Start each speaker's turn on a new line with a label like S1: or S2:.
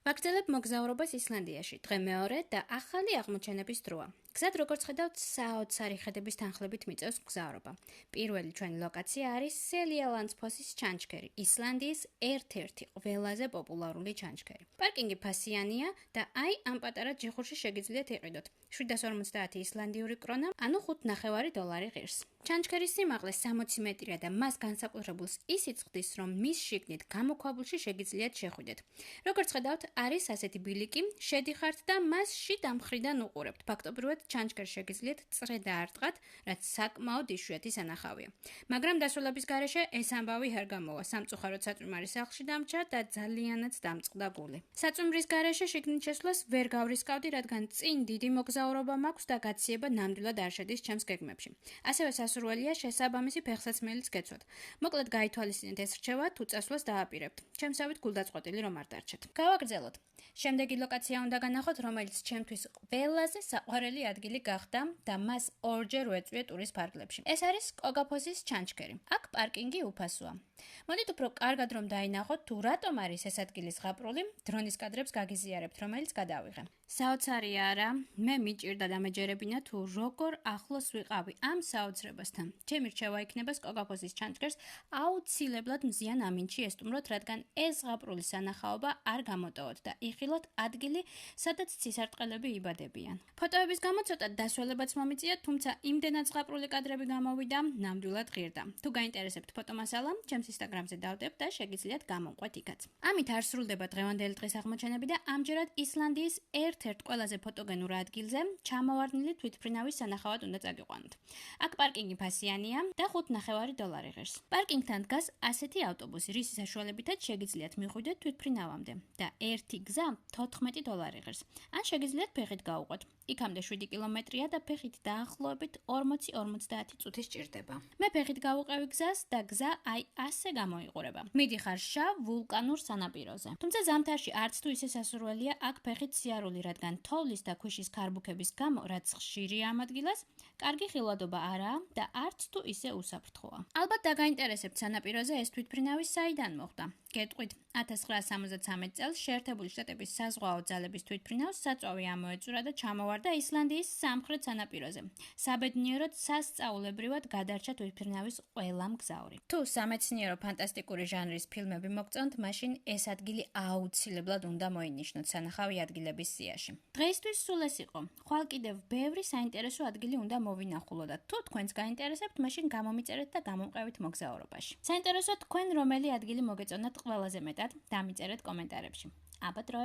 S1: ვაგრძელებ მოგზაურობას ისლანდიაში. დღე მეორე და ახალი აღმოჩენების დროა. გზად როგორც ხედავთ, საოცარი ხედების თანხლებით მიწევს მგზავრობა. პირველი ჩვენი ლოკაცია არის სელიალანსფოსის ჩანჩქერი, ისლანდიის ერთ-ერთი ყველაზე პოპულარული ჩანჩქერი. პარკინგი ფასიანია და აი ამ პატარა ჯიხურში შეგიძლიათ იყიდოთ. 750 ისლანდიური კრონა, ანუ $5.50 ღირს. ჩანჩქერის სიმაღლე 60 მეტრია და მას განსაკუთრებულს ისიც ხდის, რომ მის შიგნით გამოქვაბულში შეგიძლიათ შეხვიდეთ. როგორც ხედავთ, არის ასეთი ბილიკი, შედიხართ და მასში დამხრიდან უყურებთ. ფაქტობრივად ჩანჩქერს შეგიძლიათ წრე დაარტყათ, რაც საკმაოდ იშვიათი სანახავია. მაგრამ დასრულების გარეშე ეს ამბავი არ გამოვა. სამწუხაროდ საწვიმარი სახლში დამრჩა და ძალიანაც დამწყდა გული. საწვიმრის გარეშე შიგნით შესვლას ვერ გავრისკავდი, რადგან წინ დიდი მოგზაურობა მაქვს და გაციება ნამდვილად არ შედის ჩემს გეგმებში. ასევე სასურველია შესაბამისი ფეხსაცმელიც გეცვათ. მოკლედ გაითვალისწინეთ ეს რჩევა, თუ წასვლას დააპირებთ. ჩემსავით გულდაწყვეტილი რომ არ დარჩეთ. გავაგრძელოთ. შემდეგი ლოკაცია უნდა განახოთ, რომელიც ჩემთვის ყველაზე საყვარელი ადგილი გახდა და მას ორჯერ ვეწვიე ტურის ფარგლებში. ეს არის კოგაფოსის ჩანჩქერი. აქ პარკინგი უფასოა. მოდით უფრო კარგად რომ დაინახოთ, თუ რატომ არის ეს ადგილი ზღაპრული, დრონის კადრებს გაგიზიარებთ, რომელიც გადავიღე. საოცარია არა, მე მიჭირდა დამეჯერებინა თუ როგორ ახლოს ვიყავი ამ საოცრებასთან. ჩემი რჩევა იქნება კოგაფოსის ჩანჩქერს აუცილებლად მზიან ამინდში ესტუმროთ, რადგან ეს ზღაპრული სანახაობა არ გამოტოვოთ და იხილოთ ადგილი, სადაც ცისარტყელები იბადებიან. ფოტოების გამო ცოტა დასველებაც მომიწია, თუმცა იმდენად ზღაპრული კადრები გამოვიდა, ნამდვილად ღირდა. თუ გაინტერესებთ ფოტომასალა, ჩემს ინსტაგრამზე დავდებთ და შეგიძლიათ გამომყვეთ იქაც. ამით არ სრულდება დღევანდელი დღის აღმოჩენები და ამჯერად ისლანდიის ერთ-ერთ ყველაზე ფოტოგენურ ადგილზე ჩამოვარდნილი თვითმფრინავის სანახავად უნდა წაგიყვანოთ. აქ პარკინგი ფასიანია და $5.50 ღირს. პარკინგთან დგას ასეთი ავტობუსი, რის საშუალებითაც შეგიძლიათ მიხვიდეთ თვითმფრინავამდე და ერთი გზა $14 ღირს. ან შეგიძლიათ ფეხით გაუყვეთ. იქამდე 7 კილომეტრია და ფეხით დაახლოებით 40-50 წუთი სჭირდება. მე ფეხით გავუყევი გზას და გზა აი ასე გამოიყურება. მიდიხარ შავ ვულკანურ სანაპიროზე. თუმცა ზამთარში არც თუ ისე სასურველია აქ ფეხით სიარული, რადგან თოვლის და ქვიშის ქარბუქების გამო, რაც ხშირია ამ ადგილას, კარგი ხილვადობა არაა და არც თუ ისე უსაფრთხოა. ალბათ დაგაინტერესებთ სანაპიროზე ეს თვითმფრინავი საიდან მოხდა. გეტყვით, 1973 წელს შეერთებული შტატების საზღვაო ძალების თვითმფრინავს საწვავი ამოეწურა და ჩამოვარდა ისლანდიის სამხრეთ სანაპიროზე. საბედნიეროდ სასწაულებრივად გადარჩა თვითმფრინავის ყველა მგზავრი. თუ სამეცნიერო ფანტასტიკური ჟანრის ფილმები მოგწონთ, მაშინ ეს ადგილი აუცილებლად უნდა მოინიშნოთ სანახავი ადგილების სიაში. დღეისთვის სულ ეს იყო. ხვალ კიდევ ბევრი საინტერესო ადგილი უნდა მოვინახულო და თუ თქვენს გაინტერესებთ, მაშინ გამომიწერეთ და გამომყევით მოგზაურობაში. საინტერესო თქვენ რომელი ადგილი მოგეწონათ ყველაზე მეტად, დამიწერეთ კომენტარებში. აბა